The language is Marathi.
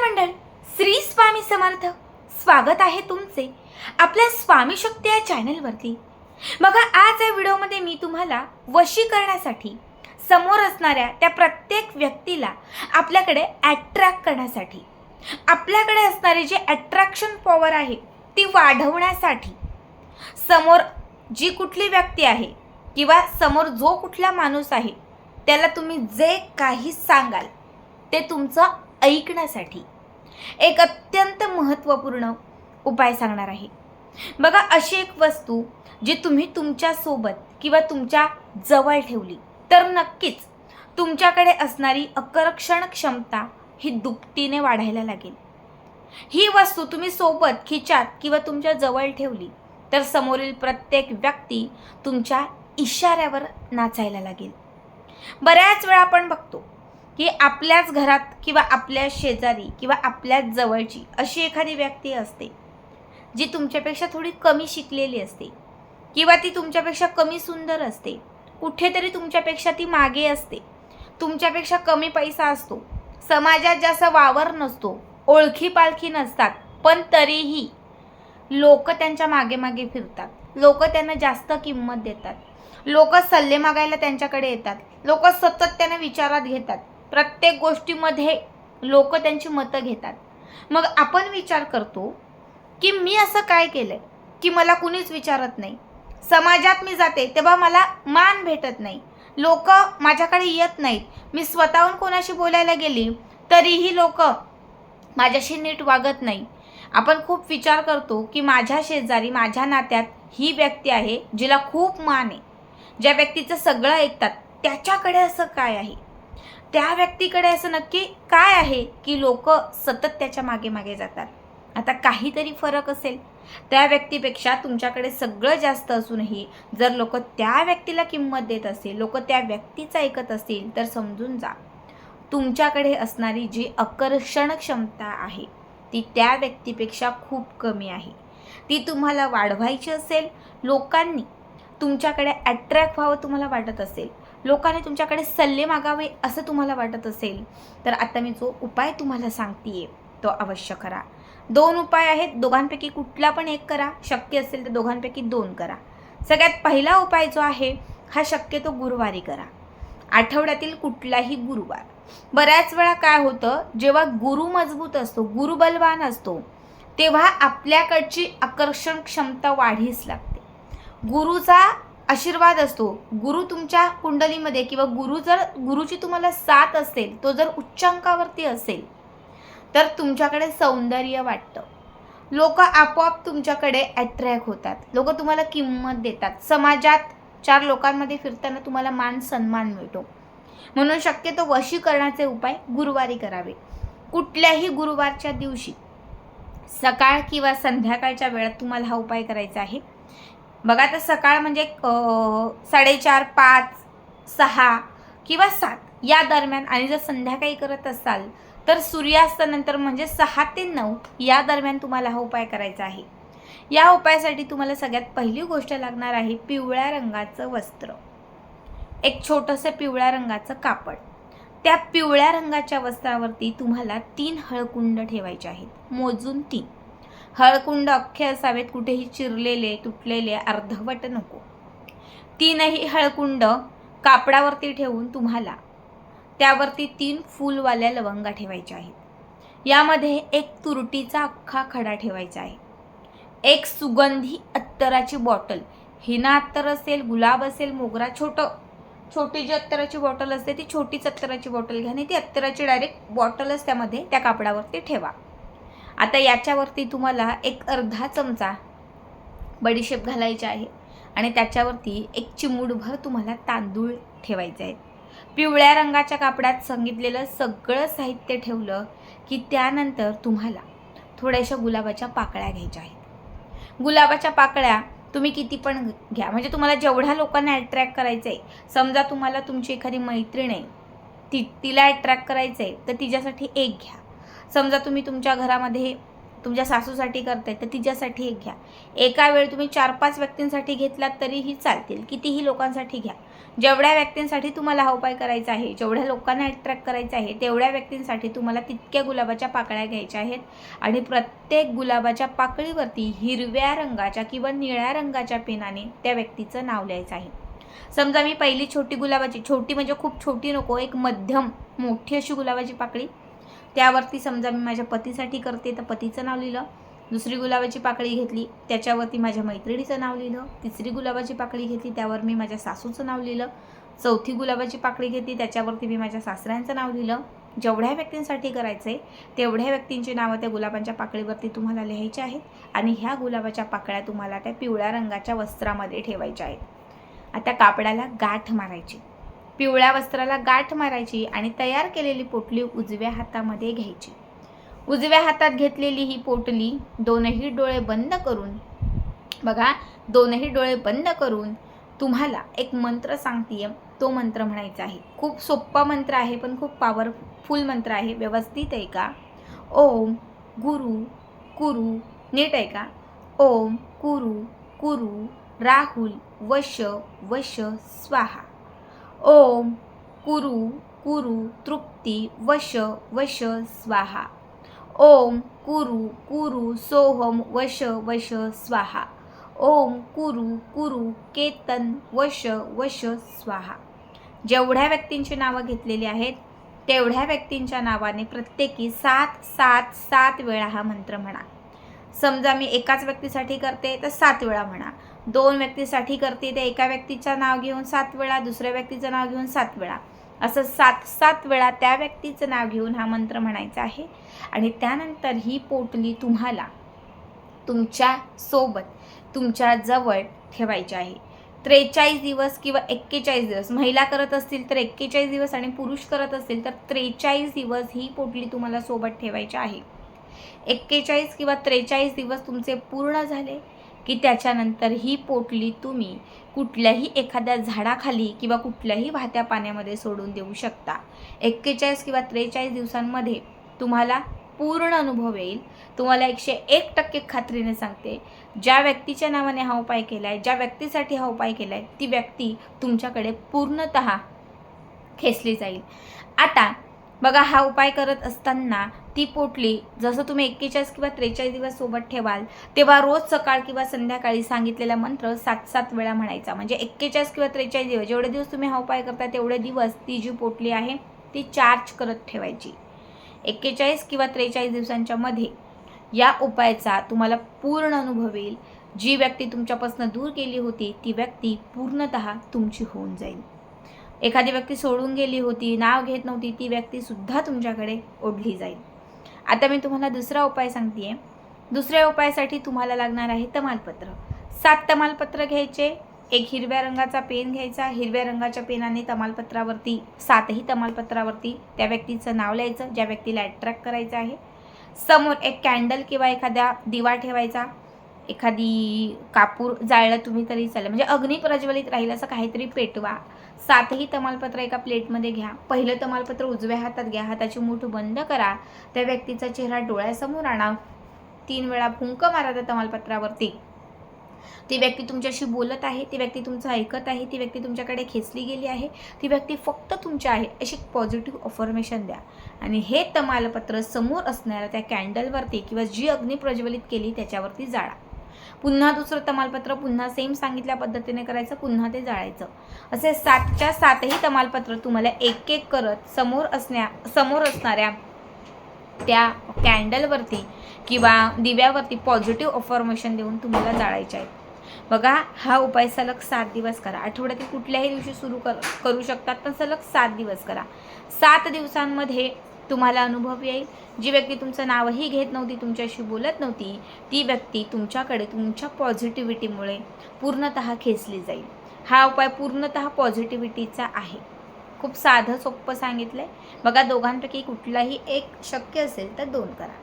मंडळ, श्री स्वामी समर्थ. स्वागत आहे तुमचे आपल्या स्वामी शक्ती या चॅनलवरती. बघा, आज या व्हिडिओमध्ये मी तुम्हाला वशीकरणासाठी समोर असणाऱ्या त्या प्रत्येक व्यक्तीला आपल्याकडे अट्रॅक्ट करण्यासाठी, आपल्याकडे असणारी जी अट्रॅक्शन पॉवर आहे ती वाढवण्यासाठी, समोर जी कुठली व्यक्ती आहे किंवा समोर जो कुठला माणूस आहे त्याला तुम्ही जे काही सांगाल ते तुमचं ऐकण्यासाठी एक अत्यंत महत्त्वपूर्ण उपाय सांगणार आहे. बघा, अशी एक वस्तू जी तुम्ही तुमच्या सोबत किंवा तुमच्या जवळ ठेवली तर नक्कीच तुमच्याकडे असणारी आकर्षण क्षमता ही दुपटीने वाढायला लागेल. ही वस्तू तुम्ही सोबत खिचात किंवा तुमच्या जवळ ठेवली तर समोरील प्रत्येक व्यक्ती तुमच्या इशाऱ्यावर नाचायला लागेल. बऱ्याच वेळा आपण बघतो की आपल्याच घरात किंवा आपल्या शेजारी किंवा आपल्याच जवळची अशी एखादी व्यक्ती असते जी तुमच्यापेक्षा थोडी कमी शिकलेली असते किंवा ती तुमच्यापेक्षा कमी सुंदर असते, कुठेतरी तुमच्यापेक्षा ती मागे असते, तुमच्यापेक्षा कमी पैसा असतो, समाजात जास्त वावर नसतो, ओळखी पालखी नसतात, पण तरीही लोक त्यांच्या मागे मागे फिरतात, लोक त्यांना जास्त किंमत देतात, लोक सल्ले मागायला त्यांच्याकडे येतात, लोक सतत त्यांना विचारात घेतात, प्रत्येक गोष्टीमध्ये लोक त्यांची मतं घेतात. मग आपण विचार करतो की मी असं काय केलंय की मला कुणीच विचारत नाही, समाजात मी जाते तेव्हा मला मान भेटत नाही, लोक माझ्याकडे येत नाहीत, मी स्वतःहून कोणाशी बोलायला गेली तरीही लोक माझ्याशी नीट वागत नाही. आपण खूप विचार करतो की माझ्या शेजारी माझ्या नात्यात ही व्यक्ती आहे जिला खूप मान आहे, ज्या व्यक्तीचं सगळं ऐकतात, त्याच्याकडे असं काय आहे, त्या व्यक्तीकडे असं नक्की काय आहे की लोक सतत त्याच्या मागे मागे जातात. आता काहीतरी फरक असेल, त्या व्यक्तीपेक्षा तुमच्याकडे सगळं जास्त असूनही जर लोक त्या व्यक्तीला किंमत देत असतील, लोक त्या व्यक्तीचं ऐकत असतील तर समजून जा, तुमच्याकडे असणारी जी आकर्षण क्षमता आहे ती त्या व्यक्तीपेक्षा खूप कमी आहे. ती तुम्हाला वाढवायची असेल, लोकांनी तुमच्याकडे अट्रॅक्ट व्हावं तुम्हाला वाटत असेल, लोकांनी तुमच्याकडे सल्ले मागावे असं तुम्हाला वाटत असेल, तर आता मी जो उपाय तुम्हाला सांगतेय तो अवश्य करा. 2 उपाय आहेत, दोघांपैकी कुठला पण एक करा, शक्य असेल तर दोघांपैकी 2 करा. सगळ्यात पहिला उपाय जो आहे हा शक्यतो गुरुवारी करा, आठवड्यातील कुठलाही गुरुवार. बऱ्याच वेळा काय होतं, जेव्हा गुरु मजबूत असतो, गुरु बलवान असतो, तेव्हा आपल्याकडची आकर्षण क्षमता वाढीस लागते. गुरुचा आशीर्वाद असतो, गुरु तुमच्या कुंडलीमध्ये किंवा गुरुची तुम्हाला साथ असेल, तो जर उच्चांकावरती असेल तर तुमच्याकडे सौंदर्य वाटतं, लोक आपोआप तुमच्याकडे अट्रॅक्ट होतात, लोक तुम्हाला किंमत देतात, समाजात 4 लोकांमध्ये फिरताना तुम्हाला मान सन्मान मिळतो. म्हणून शक्यतो वशीकरणाचे उपाय गुरुवारी करावे. कुठल्याही गुरुवारच्या दिवशी सकाळ किंवा संध्याकाळच्या वेळात तुम्हाला हा उपाय करायचा आहे. बघा, तर सकाळ म्हणजे 4:30, 5, 6 किंवा 7 या दरम्यान, आणि जर संध्याकाळी करत असाल तर सूर्यास्तानंतर म्हणजे 6 ते 9 या दरम्यान तुम्हाला हा उपाय करायचा आहे. या उपायासाठी तुम्हाला सगळ्यात पहिली गोष्ट लागणार आहे पिवळ्या रंगाचं वस्त्र, एक छोटंसं पिवळ्या रंगाचं कापड. त्या पिवळ्या रंगाच्या वस्त्रावरती तुम्हाला 3 हळकुंड ठेवायचे आहेत, मोजून 3 हळकुंड अख्खे असावेत, कुठेही चिरलेले तुटलेले अर्धवट नको. 3ही हळकुंड कापडावरती ठेवून तुम्हाला त्यावरती 3 फूलवाल्या लवंगा ठेवायच्या आहेत. यामध्ये एक तुरटीचा अख्खा खडा ठेवायचा आहे, एक सुगंधी अत्तराची बॉटल, हिना अत्तर असेल, गुलाब असेल, मोगरा, छोटी जी अत्तराची बॉटल असते ती छोटीच अत्तराची बॉटल घ्या, आणि ती अत्तराची डायरेक्ट बॉटलच त्यामध्ये त्या कापडावरती ठेवा. आता याच्यावरती तुम्हाला एक अर्धा चमचा बडीशेप घालायची आहे आणि त्याच्यावरती एक चिमूटभर तुम्हाला तांदूळ ठेवायचे आहेत. पिवळ्या रंगाच्या कापडात सांगितलेलं सगळं साहित्य ठेवलं की त्यानंतर तुम्हाला थोड्याशा गुलाबाच्या पाकळ्या घ्यायच्या आहेत. गुलाबाच्या पाकळ्या तुम्ही किती पण घ्या, म्हणजे तुम्हाला जेवढ्या लोकांना अट्रॅक्ट करायचं आहे, समजा तुम्हाला तुमची एखादी मैत्रीण आहे, तिला अट्रॅक्ट करायचं आहे तर तिच्यासाठी 1 घ्या. समजा तुम्ही तुमच्या घरामध्ये तुमच्या सासूसाठी करताय तर तिच्यासाठी 1 घ्या. एका वेळी तुम्ही 4-5 व्यक्तींसाठी घेतलात तरीही चालतील, कितीही लोकांसाठी घ्या. जेवढ्या व्यक्तींसाठी तुम्हाला हा उपाय करायचा आहे, जेवढ्या लोकांना अट्रॅक्ट करायचं आहे, तेवढ्या व्यक्तींसाठी तुम्हाला तितक्या गुलाबाच्या पाकळ्या घ्यायच्या आहेत आणि प्रत्येक गुलाबाच्या पाकळीवरती हिरव्या रंगाच्या किंवा निळ्या रंगाच्या पेनाने त्या व्यक्तीचं नाव लिहायचं आहे. समजा मी पहिली छोटी गुलाबाची, छोटी म्हणजे खूप छोटी नको, एक मध्यम मोठी अशी गुलाबाची पाकळी, त्यावरती समजा मी माझ्या पतीसाठी करते तर पतीचं नाव लिहिलं. दुसरी गुलाबाची पाकळी घेतली, त्याच्यावरती माझ्या मैत्रिणीचं नाव लिहिलं. तिसरी गुलाबाची पाकळी घेतली, त्यावर मी माझ्या सासूचं नाव लिहिलं. चौथी गुलाबाची पाकळी घेतली, त्याच्यावरती मी माझ्या सासऱ्यांचं नाव लिहिलं. जेवढ्या व्यक्तींसाठी करायचं आहे तेवढ्या व्यक्तींची नावं त्या गुलाबांच्या पाकळीवरती तुम्हाला लिहायची आहेत आणि ह्या गुलाबाच्या पाकळ्या तुम्हाला त्या पिवळ्या रंगाच्या वस्त्रामध्ये ठेवायच्या आहेत. आता कापडाला गाठ मारायची, पिवळ्या वस्त्राला गाठ मारायची आणि तयार केलेली पोटली उजव्या हातामध्ये घ्यायची. उजव्या हातात घेतलेली ही पोटली दोनही डोळे बंद करून, बघा, दोनही डोळे बंद करून तुम्हाला एक मंत्र सांगतेय, तो मंत्र म्हणायचा आहे. खूप सोपा मंत्र आहे पण खूप पॉवरफुल मंत्र आहे. व्यवस्थित आहे का? ओम गुरु कुरु, नीट आहे का? ओम कुरु कुरु राहुल वश वश स्वाहा. ओम कुरु कुरु तृप्ती वश वश स्वाहा. ओम कुरु कुरु सोहम वश वश स्वाहा. ओम कुरु कुरु केतन वश वश स्वाहा. जेवढ्या व्यक्तींची नावं घेतलेली आहेत तेवढ्या व्यक्तींच्या नावाने प्रत्येकी 7 वेळा हा मंत्र म्हणा. समजा मी एकाच व्यक्तीसाठी करते तर 7 वेळा म्हणा. 2 व्यक्तीसाठी करते तर एका व्यक्तीचं नाव घेऊन 7 वेळा, दुसऱ्या व्यक्तीचं नाव घेऊन 7 वेळा, असं 7 वेळा त्या व्यक्तीचं नाव घेऊन हा मंत्र म्हणायचा आहे. आणि त्यानंतर ही पोटली तुम्हाला तुमच्या सोबत, तुमच्या जवळ ठेवायची आहे. 43 दिवस किंवा 41 दिवस, महिला करत असतील तर 41 दिवस आणि पुरुष करत असतील तर 43 दिवस ही पोटली तुम्हाला सोबत ठेवायची आहे. 41 किंवा 43 दिवस तुमचे पूर्ण झाले की त्याच्यानंतर ही पोटली तुम्ही कुठल्याही एखाद्या झाडाखाली किंवा कुठल्याही वाहत्या पाण्यामध्ये सोडून देऊ शकता. 41 किंवा 43 दिवसांमध्ये तुम्हाला पूर्ण अनुभव येईल. तुम्हाला 101% खात्रीने सांगते, ज्या व्यक्तीच्या नावाने हा उपाय केला आहे, ज्या व्यक्तीसाठी हा उपाय केला आहे, ती व्यक्ती तुमच्याकडे पूर्णतः खेचली जाईल. आता बघा, हा उपाय करत असताना ती पोटली जसं तुम्ही 41 किंवा 43 दिवस सोबत ठेवाल तेव्हा रोज सकाळ किंवा संध्याकाळी सांगितलेला मंत्र 7 वेळा म्हणायचा. म्हणजे 41 किंवा 43 दिवस, जेवढे दिवस तुम्ही हा उपाय करता तेवढे दिवस ती जी पोटली आहे ती चार्ज करत ठेवायची. 41 किंवा 43 दिवसांच्या मध्ये या उपायाचा तुम्हाला पूर्ण अनुभव येईल. जी व्यक्ती तुमच्यापासून दूर गेली होती ती व्यक्ती पूर्णतः तुमची होऊन जाईल. एखादी व्यक्ती सोडून गेली होती, नाव घेत नव्हती, ती व्यक्ती सुद्धा तुमच्याकडे ओढली जाईल. आता मी तुम्हाला दुसरा उपाय सांगते. दुसऱ्या उपायासाठी तुम्हाला लागणार आहे तमालपत्र. 7 तमालपत्र घ्यायचे. एक हिरव्या रंगाचा पेन घ्यायचा. हिरव्या रंगाच्या पेनाने तमालपत्रावरती 7ही तमालपत्रावरती त्या व्यक्तीचं नाव लिहायचं, ज्या व्यक्तीला अट्रॅक्ट करायचं आहे. समोर एक कॅन्डल किंवा एखाद्या दिवा ठेवायचा. एखादी कापूर जाळलं तुम्ही तरी चालेल, म्हणजे अग्नी प्रज्वलित राहील असं काहीतरी पेटवा. 7ही तमालपत्र एका प्लेटमध्ये घ्या. पहिलं तमालपत्र उजव्या हातात घ्या. हाताची मूठ बंद करा. त्या व्यक्तीचा चेहरा डोळ्यासमोर आणा. 3 वेळा फुंक मारा त्या तमालपत्रावरती. ती व्यक्ती तुमच्याशी बोलत आहे, ती व्यक्ती तुमचं ऐकत आहे, ती व्यक्ती तुमच्याकडे खेचली गेली आहे, ती व्यक्ती फक्त तुमच्या आहे अशी पॉझिटिव्ह अफर्मेशन द्या. आणि हे तमालपत्र समोर असणाऱ्या त्या कॅन्डलवरती किंवा जी अग्नी प्रज्वलित केली त्याच्यावरती जाळा. पुन्हा दुसरं तमालपत्र पुन्हा सेम सांगितल्या पद्धतीने करायचं, पुन्हा ते जाळायचं. असे 7च्या 7ही तमालपत्र तुम्हाला एक एक करत समोर असणाऱ्या त्या कॅन्डलवरती किंवा दिव्यावरती पॉझिटिव्ह अफर्मेशन देऊन तुम्हाला जाळायचे आहेत. बघा, हा उपाय सलग 7 दिवस करा. आठवड्यातील कुठल्याही दिवशी सुरू करू शकतात, पण सलग 7 दिवस करा. 7 दिवसांमध्ये तुम्हाला अनुभव येईल. जी व्यक्ती तुमचं नावही घेत नव्हती, तुमच्याशी बोलत नव्हती, ती व्यक्ती तुमच्याकडे तुमच्या पॉझिटिव्हिटीमुळे पूर्णतः खेचली जाईल. हा उपाय पूर्णतः पॉझिटिव्हिटीचा आहे. खूप साधं सोपं सांगितलं आहे. बघा, दोघांपैकी कुठलाही एक शक्य असेल तर 2 करा.